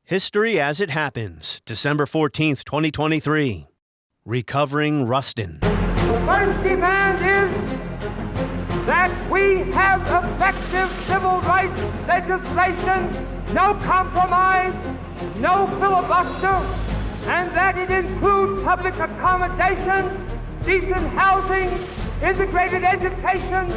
History as It Happens, December 14th, 2023. Recovering Rustin. The first demand is that we have effective civil rights legislation, no compromise, no filibuster, and that it includes public accommodation, decent housing, integrated education,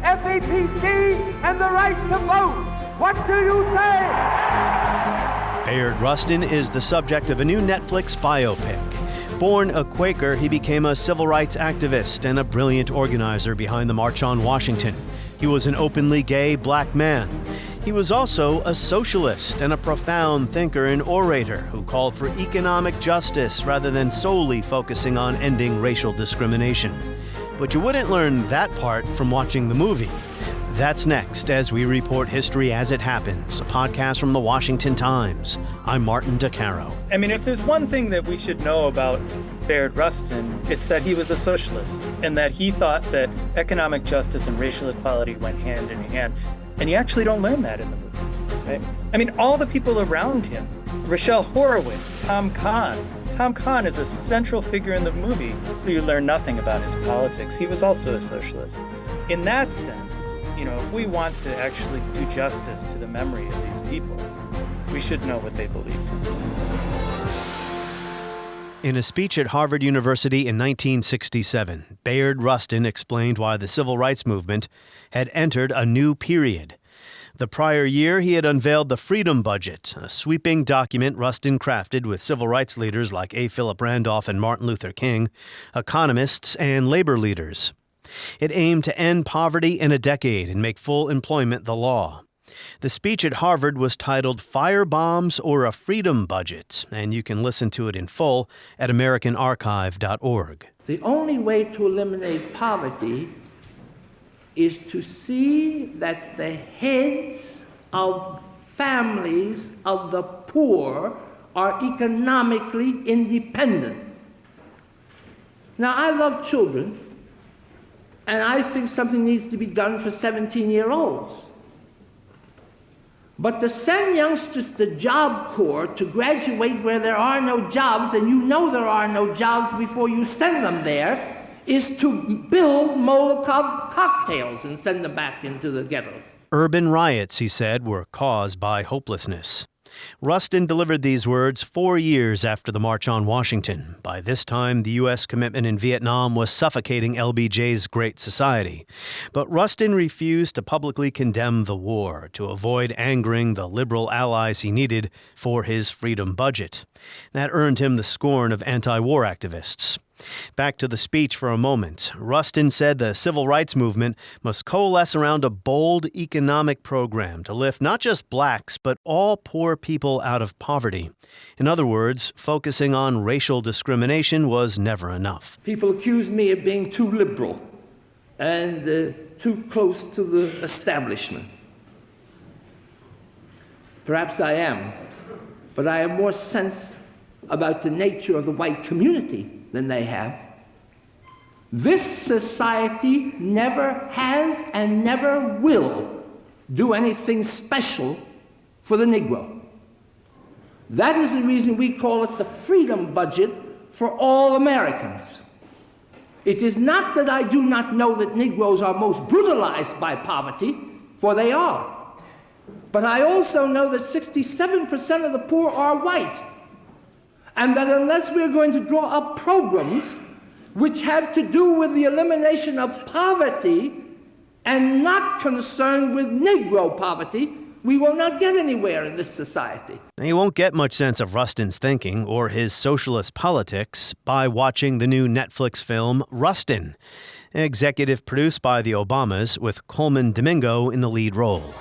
FAPC, and the right to vote. What do you say? Bayard Rustin is the subject of a new Netflix biopic. Born a Quaker, he became a civil rights activist and a brilliant organizer behind the March on Washington. He was an openly gay black man. He was also a socialist and a profound thinker and orator who called for economic justice rather than solely focusing on ending racial discrimination. But you wouldn't learn that part from watching the movie. That's next as we report History as It Happens, a podcast from the Washington Times. I'm Martin DeCaro. I mean, if there's one thing that we should know about Bayard Rustin, it's that he was a socialist and that he thought that economic justice and racial equality went hand in hand. And you actually don't learn that in the movie, right? I mean, all the people around him, Rochelle Horowitz, Tom Kahn. Tom Kahn is a central figure in the movie. You learn nothing about his politics. He was also a socialist. In that sense, if we want to actually do justice to the memory of these people, we should know what they believed. In a speech at Harvard University in 1967, Bayard Rustin explained why the civil rights movement had entered a new period. The prior year, he had unveiled the Freedom Budget, a sweeping document Rustin crafted with civil rights leaders like A. Philip Randolph and Martin Luther King, economists, and labor leaders. It aimed to end poverty in a decade and make full employment the law. The speech at Harvard was titled Firebombs or a Freedom Budget, and you can listen to it in full at americanarchive.org. The only way to eliminate poverty is to see that the heads of families of the poor are economically independent. Now, I love children, and I think something needs to be done for 17-year-olds. But to send youngsters to Job Corps to graduate where there are no jobs, and you know there are no jobs before you send them there, is to build Molotov cocktails and send them back into the ghettos. Urban riots, he said, were caused by hopelessness. Rustin delivered these words 4 years after the March on Washington. By this time, the U.S. commitment in Vietnam was suffocating LBJ's Great Society. But Rustin refused to publicly condemn the war to avoid angering the liberal allies he needed for his freedom budget. That earned him the scorn of anti-war activists. Back to the speech for a moment. Rustin said the civil rights movement must coalesce around a bold economic program to lift not just blacks, but all poor people out of poverty. In other words, focusing on racial discrimination was never enough. People accuse me of being too liberal and too close to the establishment. Perhaps I am, but I have more sense about the nature of the white community than they have. This society never has and never will do anything special for the Negro. That is the reason we call it the Freedom Budget for all Americans. It is not that I do not know that Negroes are most brutalized by poverty, for they are. But I also know that 67% of the poor are white. And that unless we're going to draw up programs which have to do with the elimination of poverty and not concerned with Negro poverty, we will not get anywhere in this society. Now, you won't get much sense of Rustin's thinking or his socialist politics by watching the new Netflix film Rustin, executive produced by the Obamas with Coleman Domingo in the lead role.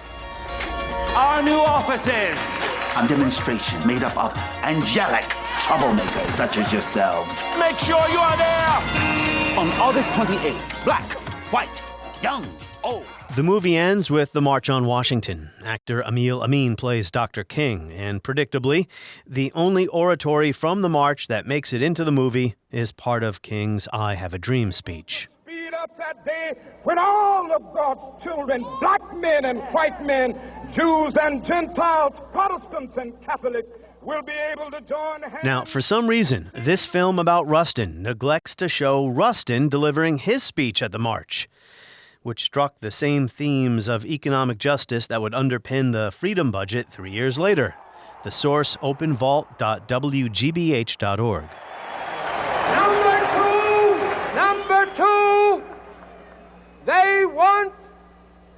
Our new offices! A demonstration made up of angelic troublemakers such as yourselves. Make sure you are there! On August 28th, black, white, young, old. The movie ends with the March on Washington. Actor Emil Amin plays Dr. King, and predictably, the only oratory from the march that makes it into the movie is part of King's I Have a Dream speech. Speed up that day when all of God's children, black men and white men, Jews and Gentiles, Protestants and Catholics will be able to join hands. Now, for some reason, this film about Rustin neglects to show Rustin delivering his speech at the march, which struck the same themes of economic justice that would underpin the Freedom Budget 3 years later. The source, openvault.wgbh.org. Number two, they want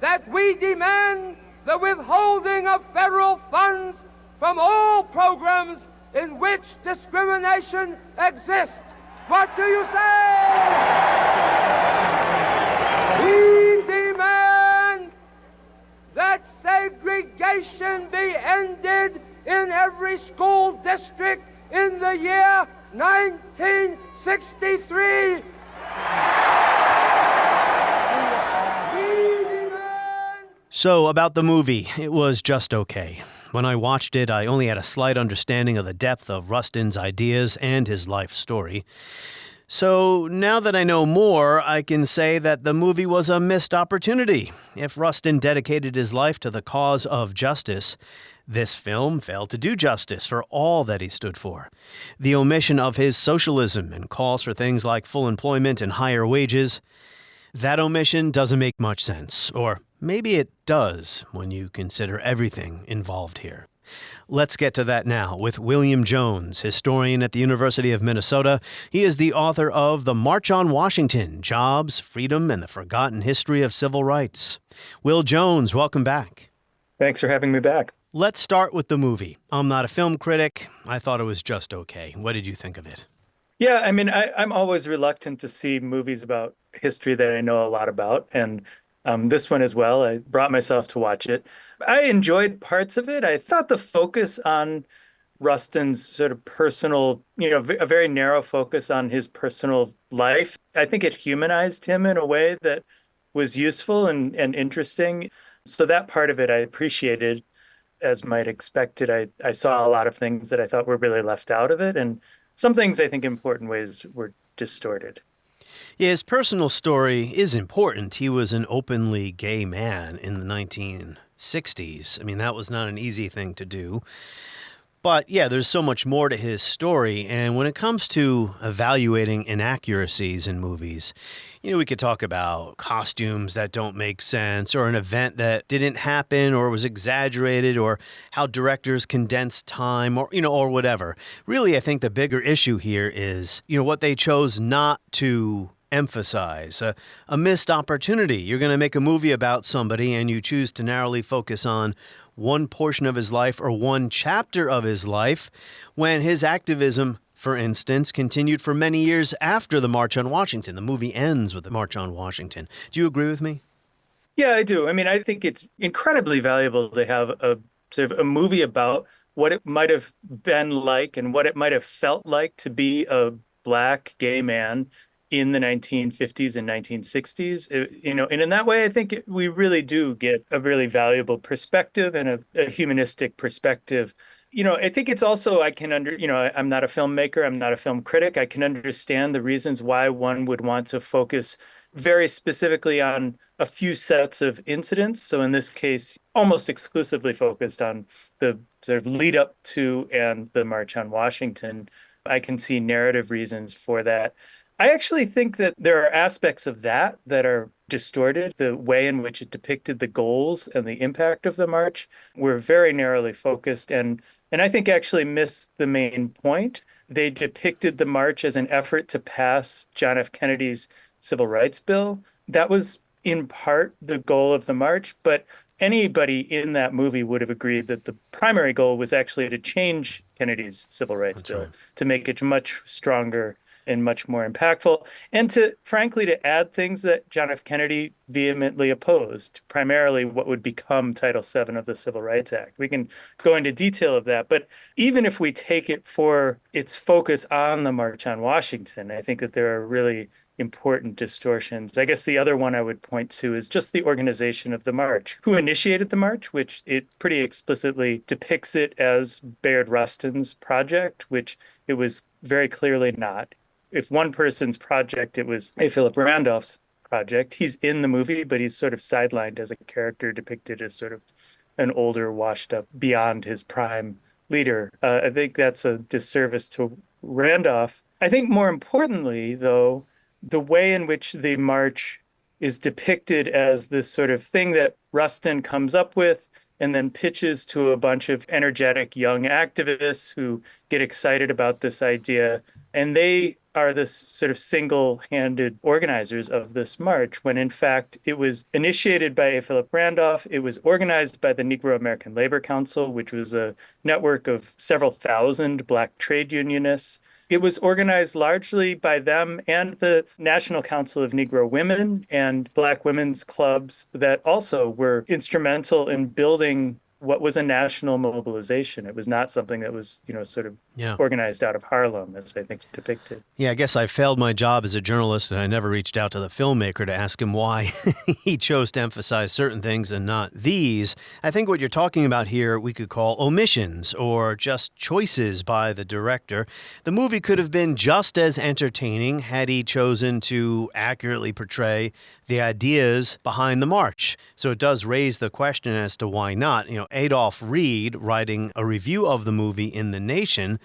that we demand the withholding of federal funds from all programs in which discrimination exists. What do you say? We demand that segregation be ended in every school district in the year 1963. So, about the movie, it was just okay. When I watched it, I only had a slight understanding of the depth of Rustin's ideas and his life story. So, now that I know more, I can say that the movie was a missed opportunity. If Rustin dedicated his life to the cause of justice, this film failed to do justice for all that he stood for. The omission of his socialism and calls for things like full employment and higher wages, that omission doesn't make much sense. Or maybe it does when you consider everything involved here. Let's get to that now with William Jones, historian at the University of Minnesota. He is the author of The March on Washington, Jobs, Freedom, and the Forgotten History of Civil Rights. Will Jones, welcome back. Thanks for having me back. Let's start with the movie. I'm not a film critic. I thought it was just okay. What did you think of it? Yeah, I mean, I'm always reluctant to see movies about history that I know a lot about, and this one as well. I brought myself to watch it. I enjoyed parts of it. I thought the focus on Rustin's sort of personal, a very narrow focus on his personal life, I think it humanized him in a way that was useful and interesting. So that part of it I appreciated. As might expected, I saw a lot of things that I thought were really left out of it, and some things I think in important ways were distorted. Yeah, his personal story is important. He was an openly gay man in the 1960s. I mean, that was not an easy thing to do. But yeah, there's so much more to his story. And when it comes to evaluating inaccuracies in movies, we could talk about costumes that don't make sense, or an event that didn't happen or was exaggerated, or how directors condensed time, or whatever. Really, I think the bigger issue here is, what they chose not to emphasize. A missed opportunity. You're going to make a movie about somebody and you choose to narrowly focus on one portion of his life or one chapter of his life, when his activism, for instance, continued for many years after the March on Washington. The movie ends with the March on Washington. Do you agree with me? Yeah, I do. I mean, I think it's incredibly valuable to have a sort of a movie about what it might have been like and what it might have felt like to be a Black gay man in the 1950s and 1960s, and in that way, I think we really do get a really valuable perspective and a humanistic perspective. I think it's also, I'm not a filmmaker, I'm not a film critic. I can understand the reasons why one would want to focus very specifically on a few sets of incidents. So in this case, almost exclusively focused on the sort of lead up to and the March on Washington. I can see narrative reasons for that. I actually think that there are aspects of that are distorted. The way in which it depicted the goals and the impact of the march were very narrowly focused and I think actually missed the main point. They depicted the march as an effort to pass John F. Kennedy's Civil Rights Bill. That was in part the goal of the march, but anybody in that movie would have agreed that the primary goal was actually to change Kennedy's Civil Rights Bill, to make it much stronger and much more impactful, and frankly, to add things that John F. Kennedy vehemently opposed, primarily what would become Title VII of the Civil Rights Act. We can go into detail of that, but even if we take it for its focus on the March on Washington, I think that there are really important distortions. I guess the other one I would point to is just the organization of the march. Who initiated the march, which it pretty explicitly depicts it as Bayard Rustin's project, which it was very clearly not. If one person's project, it was A. Philip Randolph's project. He's in the movie, but he's sort of sidelined as a character depicted as sort of an older, washed up, beyond his prime leader. I think that's a disservice to Randolph. I think more importantly, though, the way in which the march is depicted as this sort of thing that Rustin comes up with and then pitches to a bunch of energetic young activists who get excited about this idea. And they are this sort of single-handed organizers of this march, when in fact it was initiated by A. Philip Randolph. It was organized by the Negro American Labor Council, which was a network of several thousand Black trade unionists. It was organized largely by them and the National Council of Negro Women and Black women's clubs that also were instrumental in building what was a national mobilization. It was not something that was, sort of organized out of Harlem, as I think it's depicted. Yeah, I guess I failed my job as a journalist, and I never reached out to the filmmaker to ask him why he chose to emphasize certain things and not these. I think what you're talking about here we could call omissions or just choices by the director. The movie could have been just as entertaining had he chosen to accurately portray the ideas behind the march. So it does raise the question as to why not. Adolph Reed, writing a review of the movie in The Nation,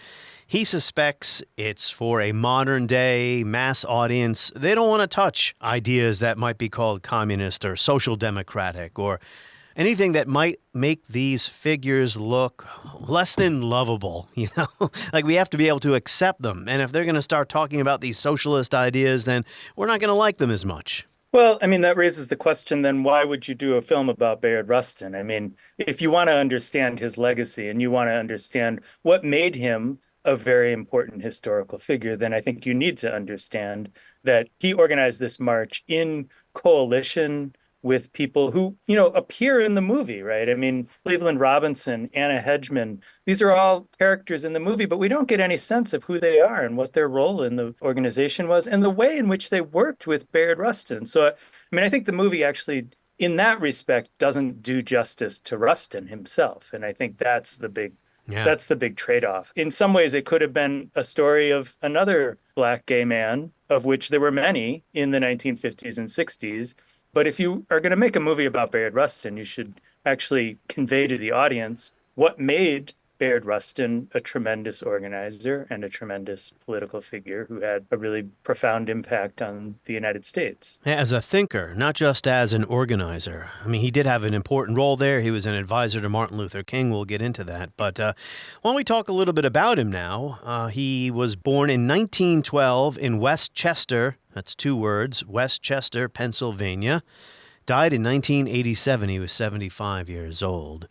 he suspects it's for a modern-day mass audience. They don't want to touch ideas that might be called communist or social democratic or anything that might make these figures look less than lovable, Like we have to be able to accept them. And if they're going to start talking about these socialist ideas, then we're not going to like them as much. Well, that raises the question, then why would you do a film about Bayard Rustin? If you want to understand his legacy and you want to understand what made him a very important historical figure, then I think you need to understand that he organized this march in coalition with people who, appear in the movie, right? Cleveland Robinson, Anna Hedgeman, these are all characters in the movie, but we don't get any sense of who they are and what their role in the organization was and the way in which they worked with Bayard Rustin. So, I think the movie actually, in that respect, doesn't do justice to Rustin himself. And I think that's the big trade-off. In some ways, it could have been a story of another Black gay man, of which there were many in the 1950s and 60s. But if you are going to make a movie about Bayard Rustin, you should actually convey to the audience what made Bayard Rustin a tremendous organizer and a tremendous political figure who had a really profound impact on the United States. As a thinker, not just as an organizer. He did have an important role there. He was an advisor to Martin Luther King. We'll get into that. But why don't we talk a little bit about him now? He was born in 1912 in West Chester. That's two words, West Chester, Pennsylvania. Died in 1987. He was 75 years old.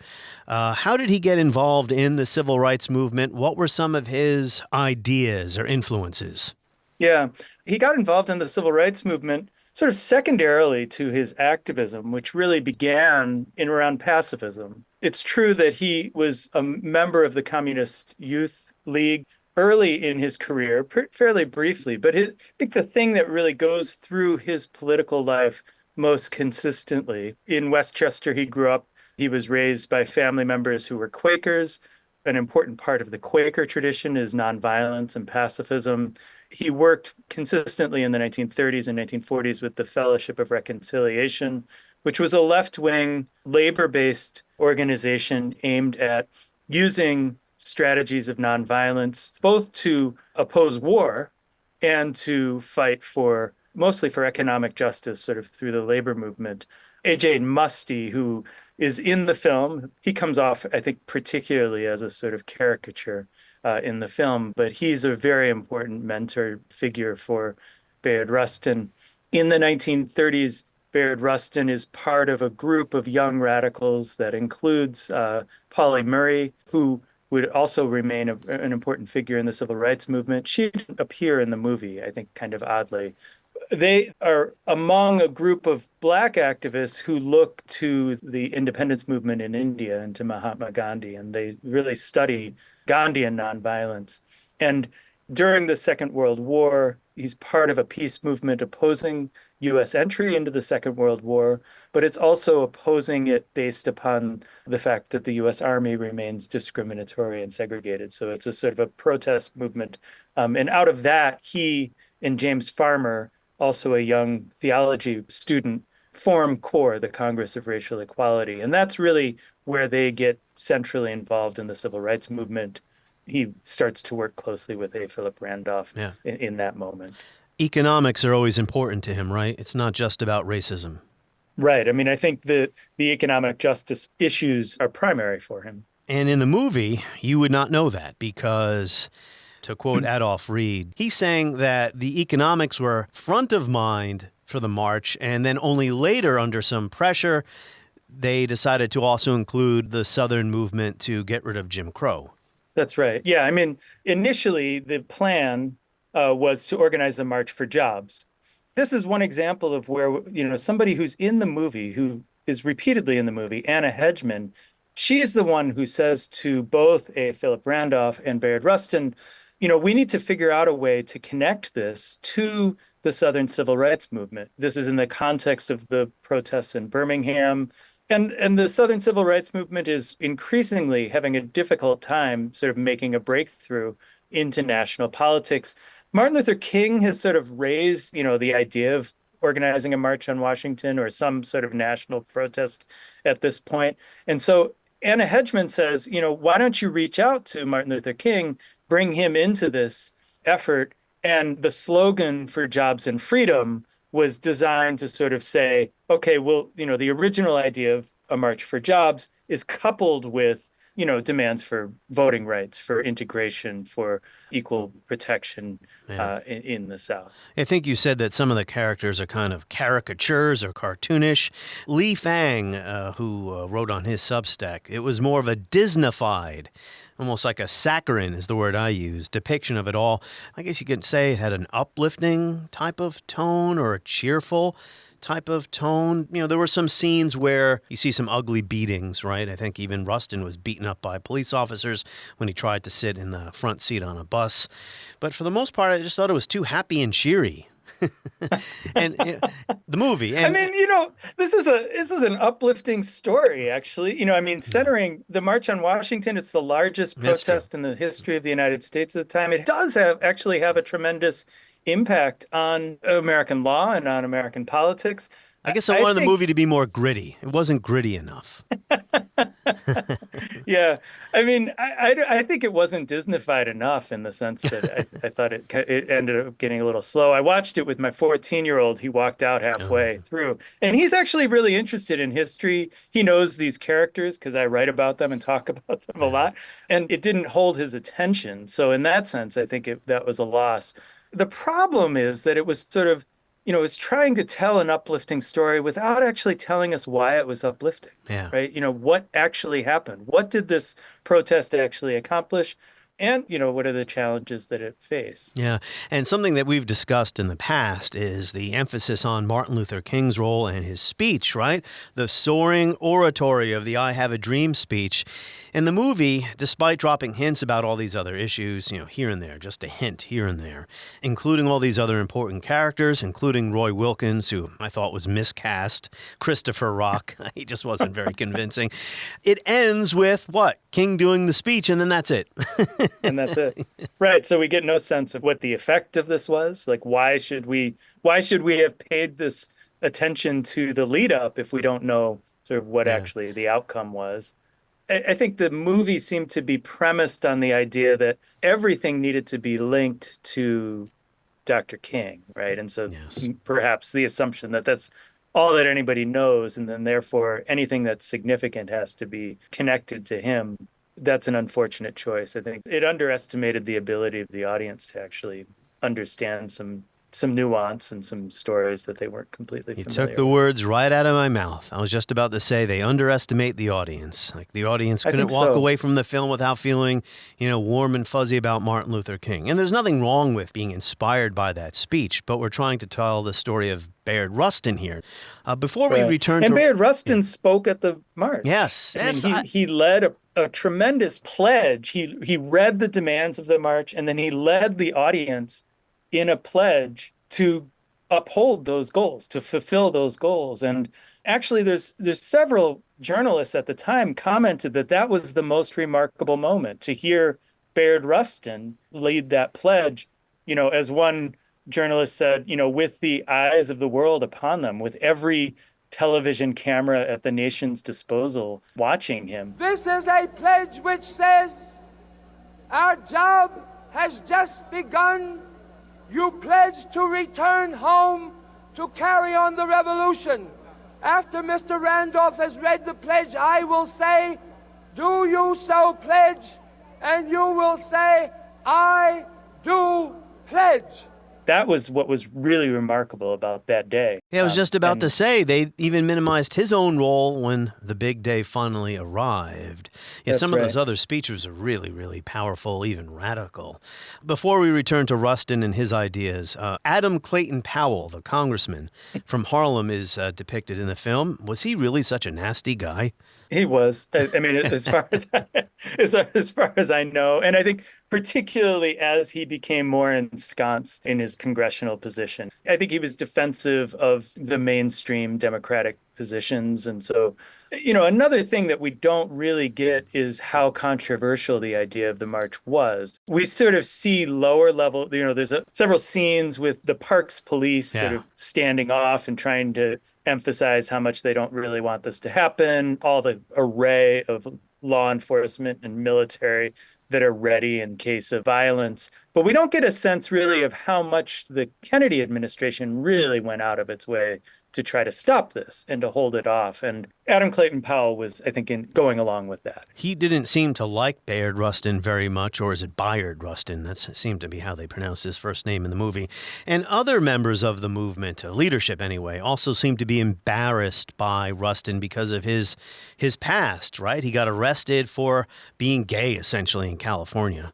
How did he get involved in the civil rights movement? What were some of his ideas or influences? Yeah, he got involved in the civil rights movement sort of secondarily to his activism, which really began in around pacifism. It's true that he was a member of the Communist Youth League early in his career, fairly briefly, but I think the thing that really goes through his political life most consistently, in Westchester he grew up, he was raised by family members who were Quakers. An important part of the Quaker tradition is nonviolence and pacifism. He worked consistently in the 1930s and 1940s with the Fellowship of Reconciliation, which was a left-wing, labor-based organization aimed at using strategies of nonviolence, both to oppose war and to fight mostly for economic justice, sort of through the labor movement. A.J. Musty, who is in the film, he comes off, I think, particularly as a sort of caricature in the film, but he's a very important mentor figure for Bayard Rustin. In the 1930s, Bayard Rustin is part of a group of young radicals that includes Pauli Murray, who would also remain an important figure in the civil rights movement. She didn't appear in the movie, I think, kind of oddly. They are among a group of Black activists who look to the independence movement in India and to Mahatma Gandhi, and they really study Gandhian nonviolence. And during the Second World War, he's part of a peace movement opposing U.S. entry into the Second World War, but it's also opposing it based upon the fact that the U.S. Army remains discriminatory and segregated. So it's a sort of a protest movement. And out of that, he and James Farmer, also a young theology student, form CORE, the Congress of Racial Equality. And that's really where they get centrally involved in the civil rights movement. He starts to work closely with A. Philip Randolph in that moment. Economics are always important to him, right? It's not just about racism. Right. I mean, I think the economic justice issues are primary for him. And in the movie, you would not know that because, to quote Adolph Reed, he's saying that the economics were front of mind for the march, and then only later, under some pressure, they decided to also include the Southern movement to get rid of Jim Crow. That's right. Yeah, I mean, initially the plan was to organize a march for jobs. This is one example of where, somebody who's in the movie, who is repeatedly in the movie, Anna Hedgeman, she is the one who says to both A. Philip Randolph and Bayard Rustin, we need to figure out a way to connect this to the Southern Civil Rights Movement. This is in the context of the protests in Birmingham. And the Southern Civil Rights Movement is increasingly having a difficult time sort of making a breakthrough into national politics. Martin Luther King has sort of raised, the idea of organizing a march on Washington or some sort of national protest at this point. And so Anna Hedgeman says, why don't you reach out to Martin Luther King, bring him into this effort? And the slogan for Jobs and Freedom was designed to sort of say, okay, well, the original idea of a march for jobs is coupled with, demands for voting rights, for integration, for equal protection in the South. I think you said that some of the characters are kind of caricatures or cartoonish. Lee Fang, who wrote on his Substack, it was more of a Disneyfied, almost like a saccharine is the word I use, depiction of it all. I guess you could say it had an uplifting type of tone or a cheerful type of tone. There were some scenes where you see some ugly beatings, right? I think even Rustin was beaten up by police officers when he tried to sit in the front seat on a bus. But for the most part, I just thought it was too happy and cheery. And the movie. And, this is an uplifting story, actually. Centering the March on Washington, it's the largest protest in the history of the United States at the time. It does actually have a tremendous impact on American law and on American politics. I guess I wanted the movie to be more gritty. It wasn't gritty enough. Yeah. I think it wasn't Disneyfied enough in the sense that I thought it ended up getting a little slow. I watched it with my 14-year-old. He walked out halfway through. And he's actually really interested in history. He knows these characters because I write about them and talk about them a lot. And it didn't hold his attention. So in that sense, I think that was a loss. The problem is that it was sort of, it was trying to tell an uplifting story without actually telling us why it was uplifting, right? What actually happened? What did this protest actually accomplish? And, what are the challenges that it faced? Yeah. And something that we've discussed in the past is the emphasis on Martin Luther King's role and his speech, right? The soaring oratory of the I Have a Dream speech. And the movie, despite dropping hints about all these other issues, here and there, just a hint here and there, including all these other important characters, including Roy Wilkins, who I thought was miscast, Christopher Rock, he just wasn't very convincing. It ends with what? King doing the speech, and then that's it. And that's it. Right. So we get no sense of what the effect of this was. Like, why should we have paid this attention to the lead up if we don't know sort of what actually the outcome was? I think the movie seemed to be premised on the idea that everything needed to be linked to Dr. King, right? And so perhaps the assumption that that's all that anybody knows, and then therefore anything that's significant has to be connected to him. That's an unfortunate choice. I think it underestimated the ability of the audience to actually understand some nuance and some stories that they weren't completely familiar with. You took the words right out of my mouth. I was just about to say they underestimate the audience. Like the audience couldn't walk away from the film without feeling, warm and fuzzy about Martin Luther King. And there's nothing wrong with being inspired by that speech, but we're trying to tell the story of Bayard Rustin here. Before we return to... And Bayard Rustin spoke at the march. Yes. He led a tremendous pledge. He read the demands of the march, and then he led the audience in a pledge to uphold those goals, to fulfill those goals. And actually, there's several journalists at the time commented that was the most remarkable moment, to hear Bayard Rustin lead that pledge, as one journalist said, with the eyes of the world upon them, with every television camera at the nation's disposal watching him. This is a pledge which says our job has just begun. You pledge to return home to carry on the revolution. After Mr. Randolph has read the pledge, I will say, do you so pledge? And you will say, I do pledge. That was what was really remarkable about that day. Yeah, I was just about to say, they even minimized his own role when the big day finally arrived. Yeah, some of those other speeches are really, really powerful, even radical. Before we return to Rustin and his ideas, Adam Clayton Powell, the congressman from Harlem, is depicted in the film. Was he really such a nasty guy? He was. I mean, as far as I know, and I think particularly as he became more ensconced in his congressional position, I think he was defensive of the mainstream Democratic positions. And so, another thing that we don't really get is how controversial the idea of the march was. We sort of see lower level, there's several scenes with the Parks police sort of standing off and trying to emphasize how much they don't really want this to happen, all the array of law enforcement and military that are ready in case of violence. But we don't get a sense really of how much the Kennedy administration really went out of its way to try to stop this and to hold it off. And Adam Clayton Powell was, I think, going along with that. He didn't seem to like Bayard Rustin very much, or is it Bayard Rustin? That seemed to be how they pronounced his first name in the movie. And other members of the movement, leadership anyway, also seemed to be embarrassed by Rustin because of his past, right? He got arrested for being gay, essentially, in California.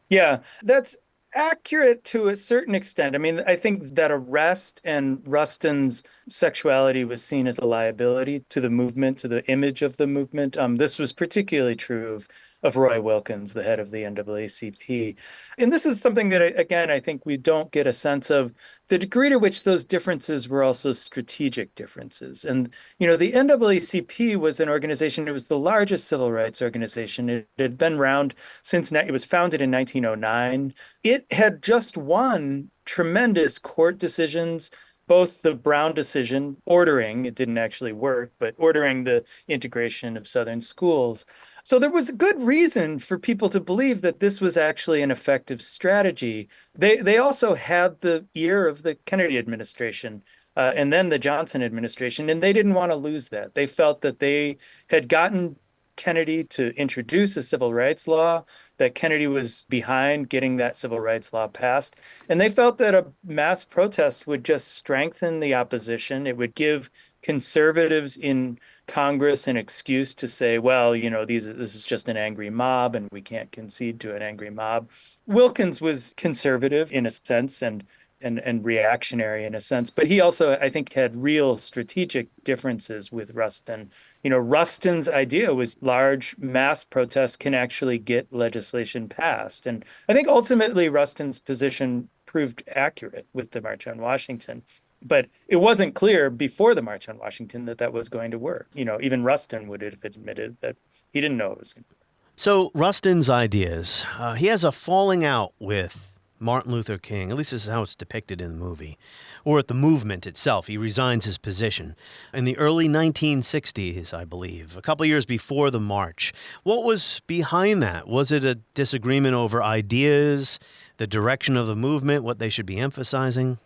Yeah, that's accurate to a certain extent. I mean, I think that arrest and Rustin's sexuality was seen as a liability to the movement, to the image of the movement. This was particularly true of Roy Wilkins, the head of the NAACP. And this is something that, again, I think we don't get a sense of the degree to which those differences were also strategic differences. And, the NAACP was an organization, it was the largest civil rights organization. It had been around since, it was founded in 1909. It had just won tremendous court decisions, both the Brown decision ordering, it didn't actually work, but ordering the integration of Southern schools. So there was a good reason for people to believe that this was actually an effective strategy. They also had the ear of the Kennedy administration and then the Johnson administration, and they didn't want to lose that. They felt that they had gotten Kennedy to introduce a civil rights law, that Kennedy was behind getting that civil rights law passed. And they felt that a mass protest would just strengthen the opposition. It would give conservatives in Congress an excuse to say, well, this is just an angry mob and we can't concede to an angry mob. Wilkins was conservative in a sense and reactionary in a sense, but he also, I think, had real strategic differences with Rustin. Rustin's idea was large mass protests can actually get legislation passed. And I think ultimately Rustin's position proved accurate with the March on Washington. But it wasn't clear before the March on Washington that was going to work. Even Rustin would have admitted that he didn't know it was going to work. So Rustin's ideas, he has a falling out with Martin Luther King. At least this is how it's depicted in the movie. Or at the movement itself. He resigns his position in the early 1960s, I believe, a couple of years before the march. What was behind that? Was it a disagreement over ideas, the direction of the movement, what they should be emphasizing?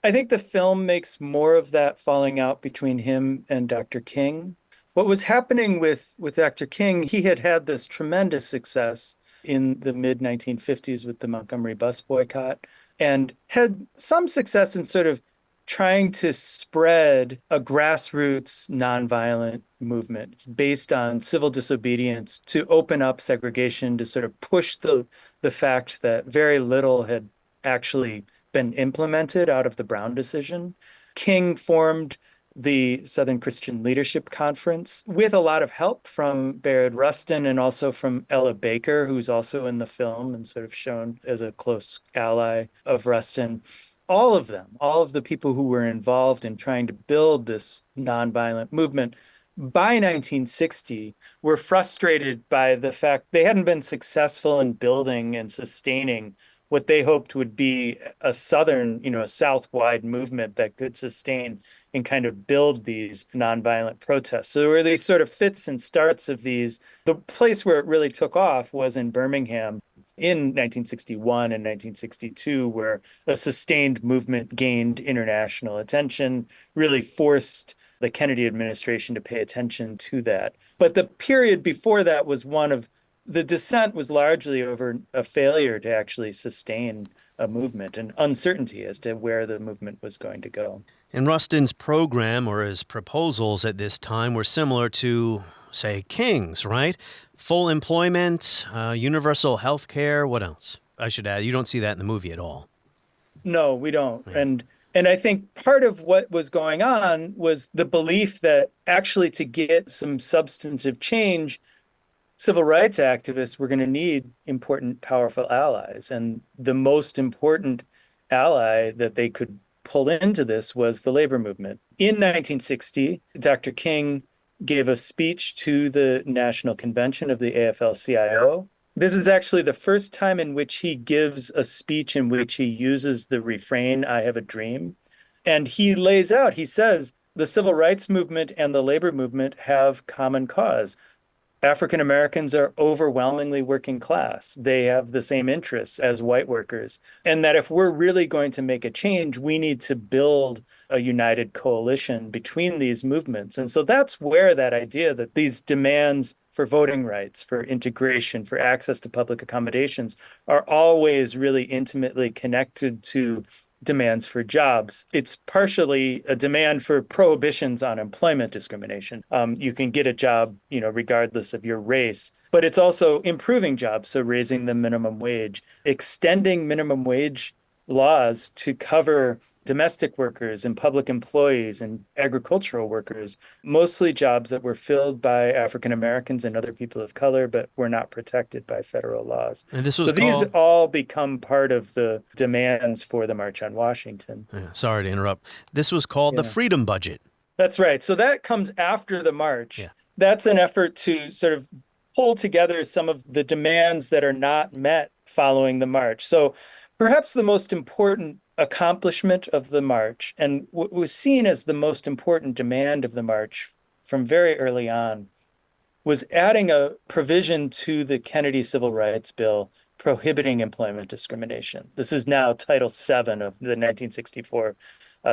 I think the film makes more of that falling out between him and Dr. King. What was happening with Dr. King, he had this tremendous success in the mid-1950s with the Montgomery bus boycott and had some success in sort of trying to spread a grassroots nonviolent movement based on civil disobedience to open up segregation, to sort of push the fact that very little had actually been implemented out of the Brown decision. King formed the Southern Christian Leadership Conference with a lot of help from Bayard Rustin and also from Ella Baker, who's also in the film and sort of shown as a close ally of Rustin. All of them, all of the people who were involved in trying to build this nonviolent movement by 1960 were frustrated by the fact they hadn't been successful in building and sustaining what they hoped would be a Southern, a South-wide movement that could sustain and kind of build these nonviolent protests. So there were these sort of fits and starts of these. The place where it really took off was in Birmingham in 1961 and 1962, where a sustained movement gained international attention, really forced the Kennedy administration to pay attention to that. But the period before that was one of the dissent was largely over a failure to actually sustain a movement and uncertainty as to where the movement was going to go. And Rustin's program or his proposals at this time were similar to, say, King's, right? Full employment, universal health care. What else? I should add, you don't see that in the movie at all. No, we don't. Yeah. And I think part of what was going on was the belief that actually to get some substantive change, civil rights activists were going to need important, powerful allies. And the most important ally that they could pull into this was the labor movement. In 1960, Dr. King gave a speech to the National Convention of the AFL-CIO. This is actually the first time in which he gives a speech in which he uses the refrain, "I have a dream." And he lays out, he says, the civil rights movement and the labor movement have common cause. African Americans are overwhelmingly working class. They have the same interests as white workers. And that if we're really going to make a change, we need to build a united coalition between these movements. And so that's where that idea that these demands for voting rights, for integration, for access to public accommodations are always really intimately connected to demands for jobs. It's partially a demand for prohibitions on employment discrimination. You can get a job, regardless of your race, but it's also improving jobs. So raising the minimum wage, extending minimum wage laws to cover domestic workers and public employees and agricultural workers, mostly jobs that were filled by African Americans and other people of color, but were not protected by federal laws. And this was so these all become part of the demands for the March on Washington. Yeah, sorry to interrupt. This was called the Freedom Budget. That's right. So that comes after the march. Yeah. That's an effort to sort of pull together some of the demands that are not met following the march. So perhaps the most important accomplishment of the march, and what was seen as the most important demand of the march from very early on, was adding a provision to the Kennedy Civil Rights Bill prohibiting employment discrimination. This is now Title VII of the 1964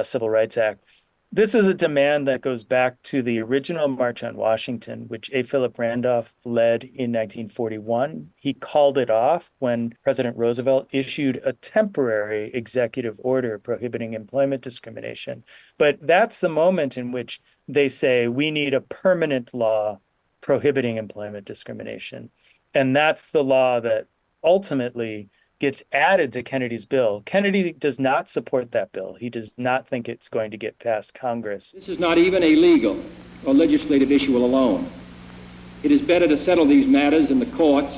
Civil Rights Act. This is a demand that goes back to the original March on Washington, which A. Philip Randolph led in 1941. He called it off when President Roosevelt issued a temporary executive order prohibiting employment discrimination. But that's the moment in which they say we need a permanent law prohibiting employment discrimination. And that's the law that ultimately gets added to Kennedy's bill. Kennedy does not support that bill. He does not think it's going to get past Congress. This is not even a legal or legislative issue alone. It is better to settle these matters in the courts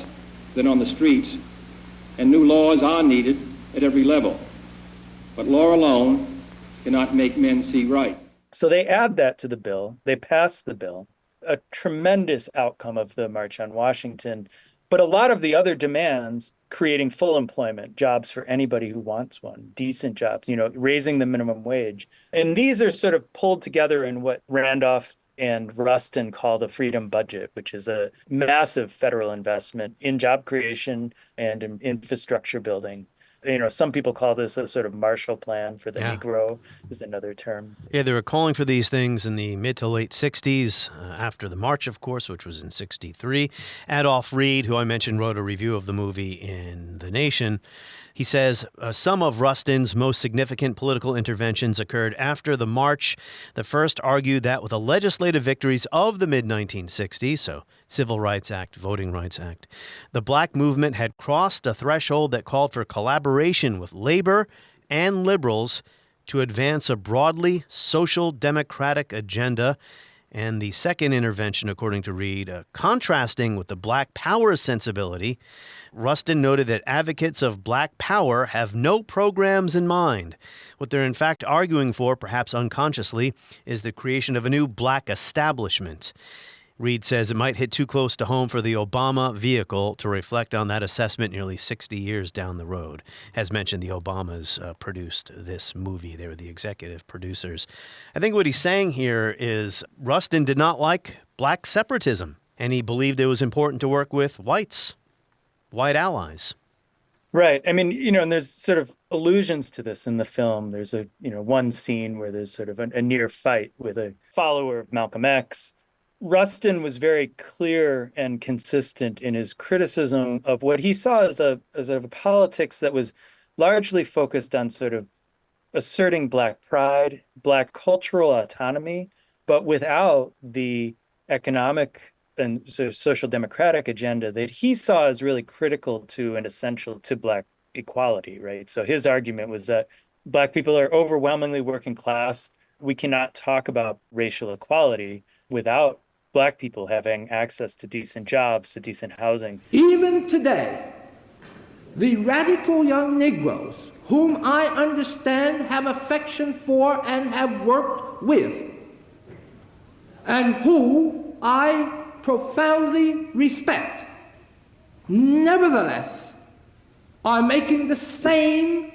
than on the streets, and new laws are needed at every level. But law alone cannot make men see right. So they add that to the bill. They pass the bill. A tremendous outcome of the March on Washington. But a lot of the other demands, creating full employment, jobs for anybody who wants one, decent jobs, raising the minimum wage. And these are sort of pulled together in what Randolph and Rustin call the Freedom Budget, which is a massive federal investment in job creation and in infrastructure building. Some people call this a sort of Marshall Plan for the Negro, is another term. Yeah, they were calling for these things in the mid to late 60s, after the march, of course, which was in 63. Adolph Reed, who I mentioned, wrote a review of the movie in The Nation. He says some of Rustin's most significant political interventions occurred after the march. The first argued that with the legislative victories of the mid-1960s, so Civil Rights Act, Voting Rights Act, the black movement had crossed a threshold that called for collaboration with labor and liberals to advance a broadly social democratic agenda. And the second intervention, according to Reed, contrasting with the black power sensibility, Rustin noted that advocates of black power have no programs in mind. What they're in fact arguing for, perhaps unconsciously, is the creation of a new black establishment. Reed says it might hit too close to home for the Obama vehicle to reflect on that assessment nearly 60 years down the road. As mentioned, the Obamas produced this movie. They were the executive producers. I think what he's saying here is Rustin did not like black separatism, and he believed it was important to work with white allies. Right. I mean, and there's sort of allusions to this in the film. There's one scene where there's sort of a near fight with a follower of Malcolm X. Rustin was very clear and consistent in his criticism of what he saw as a politics that was largely focused on sort of asserting Black pride, Black cultural autonomy, but without the economic and sort of social democratic agenda that he saw as really critical to and essential to Black equality, right? So his argument was that Black people are overwhelmingly working class. We cannot talk about racial equality without Black people having access to decent jobs, to decent housing. Even today, the radical young Negroes, whom I understand, have affection for, and have worked with, and who I profoundly respect, nevertheless, are making the same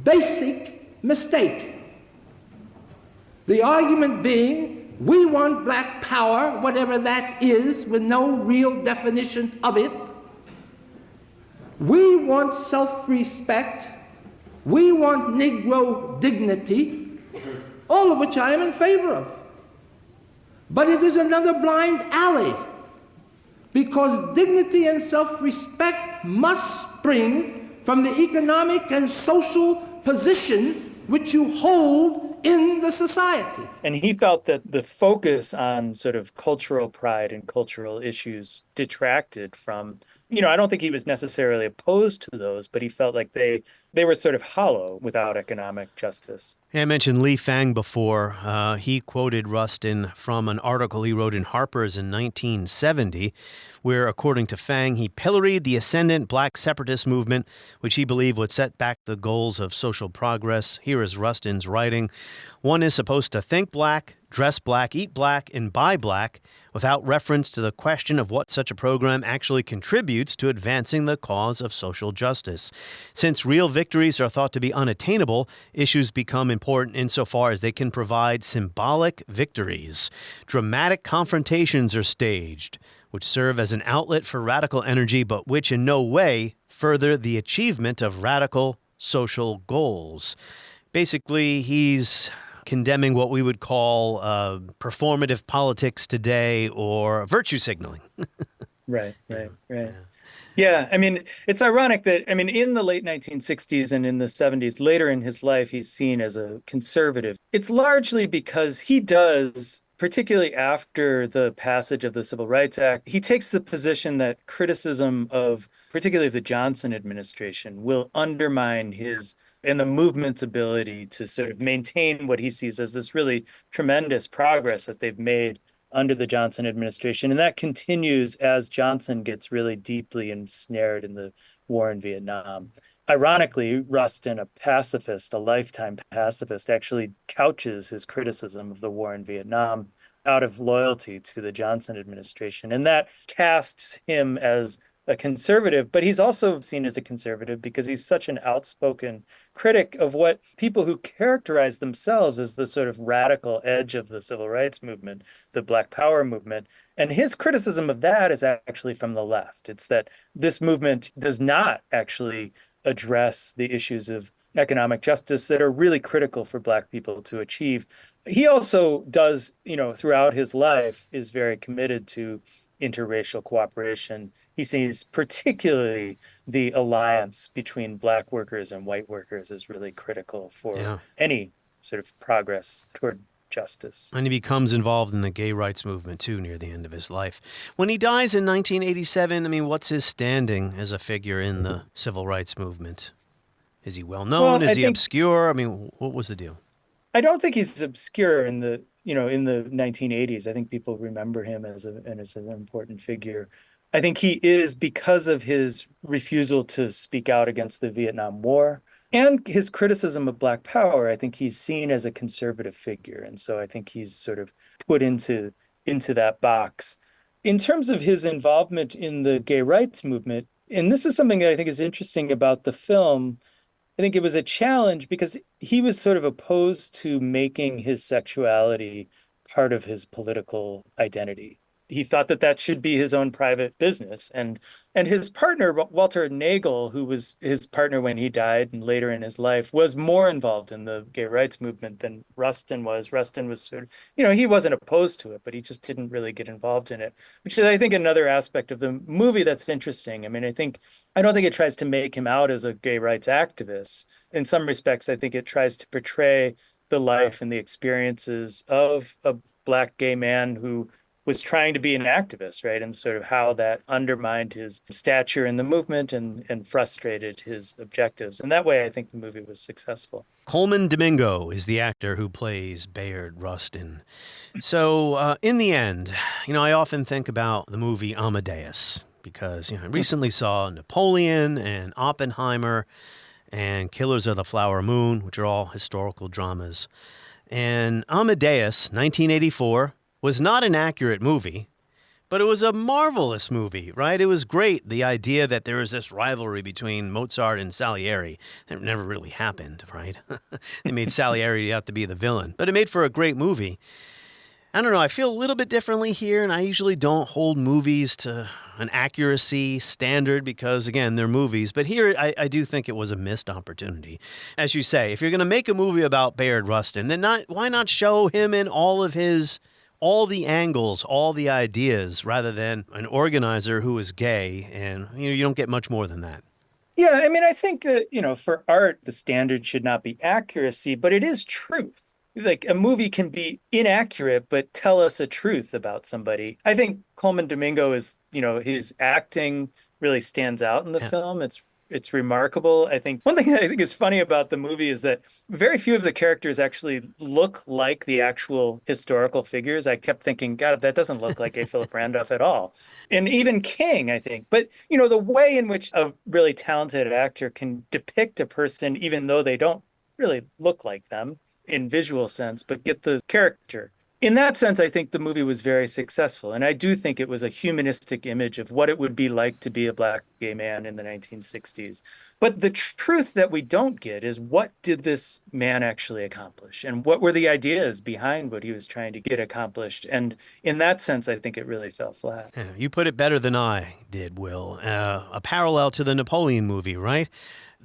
basic mistake. The argument being, we want Black power, whatever that is, with no real definition of it. We want self-respect. We want Negro dignity, all of which I am in favor of. But it is another blind alley, because dignity and self-respect must spring from the economic and social position which you hold in the society. And he felt that the focus on sort of cultural pride and cultural issues detracted from, I don't think he was necessarily opposed to those, but he felt like they were sort of hollow without economic justice. Yeah, I mentioned Lee Fang before. He quoted Rustin from an article he wrote in Harper's in 1970, where, according to Fang, he pilloried the ascendant Black separatist movement, which he believed would set back the goals of social progress. Here is Rustin's writing. One is supposed to think Black, dress Black, eat Black, and buy Black, without reference to the question of what such a program actually contributes to advancing the cause of social justice. Since real victories are thought to be unattainable, issues become important insofar as they can provide symbolic victories. Dramatic confrontations are staged, which serve as an outlet for radical energy, but which in no way further the achievement of radical social goals. Basically, he's condemning what we would call performative politics today, or virtue signaling. Right. Yeah, I mean, it's ironic that, in the late 1960s and in the 70s, later in his life, he's seen as a conservative. It's largely because he does, particularly after the passage of the Civil Rights Act, he takes the position that criticism of, particularly the Johnson administration, will undermine his and the movement's ability to sort of maintain what he sees as this really tremendous progress that they've made under the Johnson administration. And that continues as Johnson gets really deeply ensnared in the war in Vietnam. Ironically, Rustin, a pacifist, a lifetime pacifist, actually couches his criticism of the war in Vietnam out of loyalty to the Johnson administration. And that casts him as a conservative, but he's also seen as a conservative because he's such an outspoken critic of what people who characterize themselves as the sort of radical edge of the civil rights movement, the Black Power movement. And his criticism of that is actually from the left. It's that this movement does not actually address the issues of economic justice that are really critical for Black people to achieve. He also does, throughout his life, is very committed to interracial cooperation. He sees particularly the alliance between Black workers and white workers as really critical for any sort of progress toward justice. And he becomes involved in the gay rights movement, too, near the end of his life. When he dies in 1987, what's his standing as a figure in the civil rights movement? Is he well-known? Is he obscure? What was the deal? I don't think he's obscure in the 1980s. I think people remember him as an important figure. I think he is, because of his refusal to speak out against the Vietnam War and his criticism of Black Power, I think he's seen as a conservative figure. And so I think he's sort of put into that box. In terms of his involvement in the gay rights movement, and this is something that I think is interesting about the film, I think it was a challenge because he was sort of opposed to making his sexuality part of his political identity. He thought that that should be his own private business. And his partner, Walter Nagel, who was his partner when he died and later in his life, was more involved in the gay rights movement than Rustin was. Rustin was sort of, he wasn't opposed to it, but he just didn't really get involved in it, which is, I think, another aspect of the movie that's interesting. I mean, I don't think it tries to make him out as a gay rights activist. In some respects, I think it tries to portray the life and the experiences of a Black gay man who was trying to be an activist, right? And sort of how that undermined his stature in the movement and frustrated his objectives. And that way, I think the movie was successful. Colman Domingo is the actor who plays Bayard Rustin. So in the end, I often think about the movie Amadeus because, I recently saw Napoleon and Oppenheimer and Killers of the Flower Moon, which are all historical dramas. And Amadeus, 1984, was not an accurate movie, but it was a marvelous movie, right? It was great. The idea that there was this rivalry between Mozart and Salieri. That never really happened, right? They made Salieri out to be the villain, but it made for a great movie. I don't know. I feel a little bit differently here, and I usually don't hold movies to an accuracy standard because, again, they're movies. But here, I do think it was a missed opportunity. As you say, if you're going to make a movie about Bayard Rustin, then why not show him in all the angles, all the ideas, rather than an organizer who is gay, and you don't get much more than that. Yeah, I mean, I think that, for art, the standard should not be accuracy, but it is truth. Like a movie can be inaccurate, but tell us a truth about somebody. I think Colman Domingo is, his acting really stands out in the film. It's remarkable. I think one thing that I think is funny about the movie is that very few of the characters actually look like the actual historical figures. I kept thinking, God, that doesn't look like A. Philip Randolph at all. And even King, I think. But, the way in which a really talented actor can depict a person, even though they don't really look like them in visual sense, but get the character. In that sense, I think the movie was very successful. And I do think it was a humanistic image of what it would be like to be a Black gay man in the 1960s. But the truth that we don't get is, what did this man actually accomplish? And what were the ideas behind what he was trying to get accomplished? And in that sense, I think it really fell flat. Yeah, you put it better than I did, Will. A parallel to the Napoleon movie, right?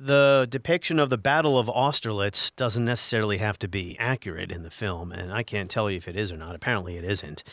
The depiction of the Battle of Austerlitz doesn't necessarily have to be accurate in the film, and I can't tell you if it is or not. Apparently it isn't.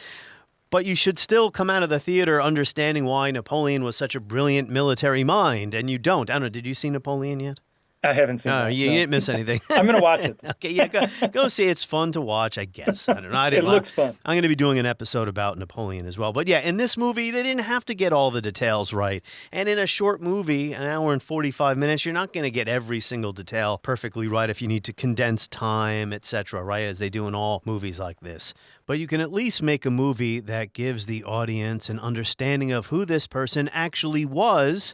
But you should still come out of the theater understanding why Napoleon was such a brilliant military mind, and you don't. I don't know, did you see Napoleon yet? I haven't seen it. You didn't miss anything. I'm going to watch it. Okay, yeah, go see it. It's fun to watch, I guess. I don't know. It looks fun. I'm going to be doing an episode about Napoleon as well. But yeah, in this movie, they didn't have to get all the details right. And in a short movie, an hour and 45 minutes, you're not going to get every single detail perfectly right if you need to condense time, etc., right, as they do in all movies like this. But you can at least make a movie that gives the audience an understanding of who this person actually was,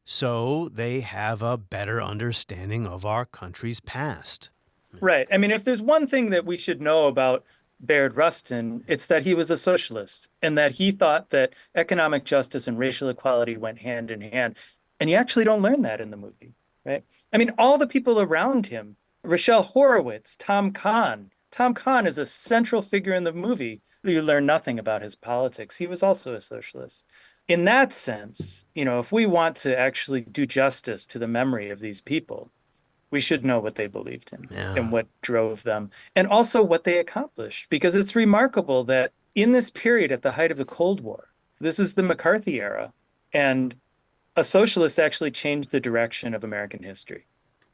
so they have a better understanding of our country's past. Right. I mean, if there's one thing that we should know about Bayard Rustin, it's that he was a socialist and that he thought that economic justice and racial equality went hand in hand. And you actually don't learn that in the movie, right? I mean, all the people around him, Rochelle Horowitz, Tom Kahn. Tom Kahn is a central figure in the movie. You learn nothing about his politics. He was also a socialist. In that sense, if we want to actually do justice to the memory of these people, we should know what they believed in and what drove them, and also what they accomplished. Because it's remarkable that in this period at the height of the Cold War, this is the McCarthy era, and a socialist actually changed the direction of American history.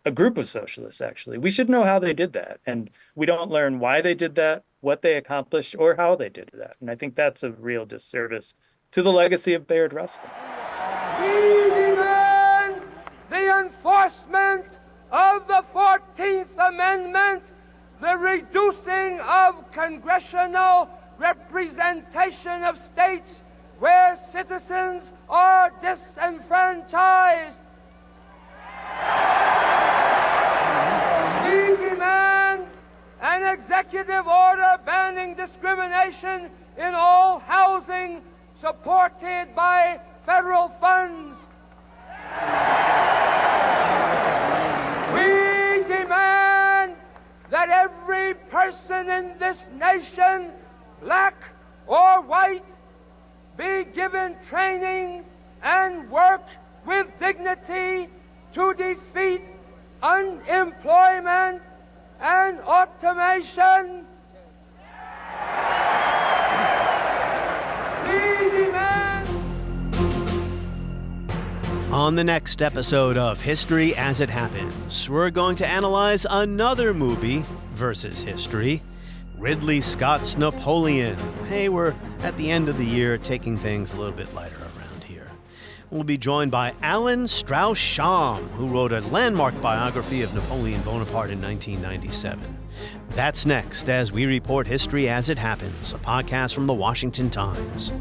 A group of socialists, actually. We should know how they did that. And we don't learn why they did that, what they accomplished, or how they did that. And I think that's a real disservice to the legacy of Bayard Rustin. We demand the enforcement of the 14th Amendment, the reducing of congressional representation of states where citizens are disenfranchised. We demand an executive order banning discrimination in all housing, supported by federal funds. We demand that every person in this nation, black or white, be given training and work with dignity to defeat unemployment and automation. We demand. On the next episode of History as It Happens, we're going to analyze another movie versus history, Ridley Scott's Napoleon. Hey, we're at the end of the year, taking things a little bit lighter around here. We'll be joined by Alan Strauss-Scham, who wrote a landmark biography of Napoleon Bonaparte in 1997. That's next as we report History as It Happens, a podcast from the Washington Times.